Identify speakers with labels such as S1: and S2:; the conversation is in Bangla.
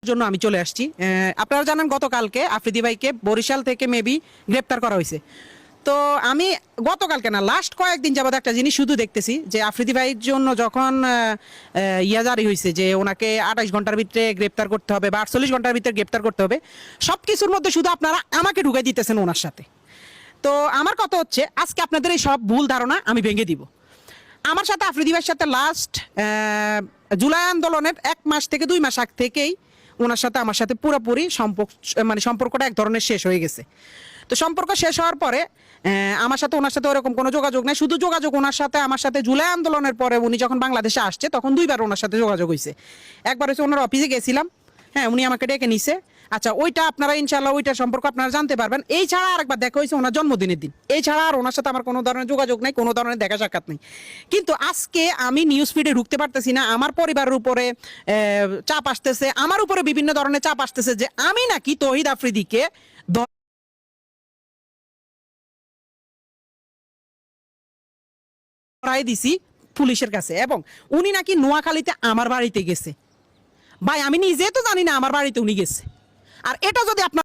S1: জন্য আমি চলে আসছি। আপনারা জানেন গতকালকে আফ্রিদি ভাইকে বরিশাল থেকে মেবি গ্রেপ্তার করা হয়েছে। তো আমি গতকালকে না লাস্ট কয়েকদিন যাবত একটা জিনিস শুধু দেখতেছি যে আফ্রিদি ভাইয়ের জন্য যখন ইয়া জারি হয়েছে যে ওনাকে 28 ঘন্টার ভিতরে গ্রেপ্তার করতে হবে বা 48 ঘন্টার ভিতরে গ্রেপ্তার করতে হবে, সব কিছুর মধ্যে শুধু আপনারা আমাকে ঢুকাই দিতেছেন ওনার সাথে। তো আমার কথা হচ্ছে আজকে আপনাদের এই সব ভুল ধারণা আমি ভেঙে দিব। আমার সাথে আফ্রিদি ভাইয়ের সাথে লাস্ট জুলাই আন্দোলনের 1 মাস থেকে 2 মাস আগ থেকেই ওনার সাথে আমার সাথে পুরোপুরি সম্পর্কটা এক ধরনের শেষ হয়ে গেছে। তো সম্পর্ক শেষ হওয়ার পরে আমার সাথে ওনার সাথে ওরকম কোনো যোগাযোগ নেই। শুধু যোগাযোগ ওনার সাথে আমার সাথে জুলাই আন্দোলনের পরে উনি যখন বাংলাদেশে আসছে তখন 2বার ওনার সাথে যোগাযোগ হয়েছে। একবার হচ্ছে ওনার অফিসে গেছিলাম, হ্যাঁ উনি আমাকে ডেকে নিছে। আচ্ছা ওইটা আপনারা ইনশাল্লাহ ওইটার সম্পর্ক আপনারা জানতে পারবেন। এই ছাড়া আরেকবার দেখা হয়েছে ওনার জন্মদিনের দিন, এই ছাড়া আর ওনার সাথে আমার কোনো ধরনের যোগাযোগ নেই, কোনো ধরনের দেখা সাক্ষাৎ নেই। কিন্তু আজকে আমি নিউজ ফিডে ঢুকতে পারতেছি না, আমার পরিবারের উপরে চাপ আসতেছে, আমার উপরে বিভিন্ন ধরনের চাপ আসতেছে যে আমি নাকি তৌহিদ আফ্রিদিকে ধরাই দিছি পুলিশের কাছে এবং উনি নাকি নোয়াখালীতে আমার বাড়িতে গেছে। ভাই আমি নিজে তো জানি না আমার বাড়িতে উনি গেছে। আর এটা যদি আপনার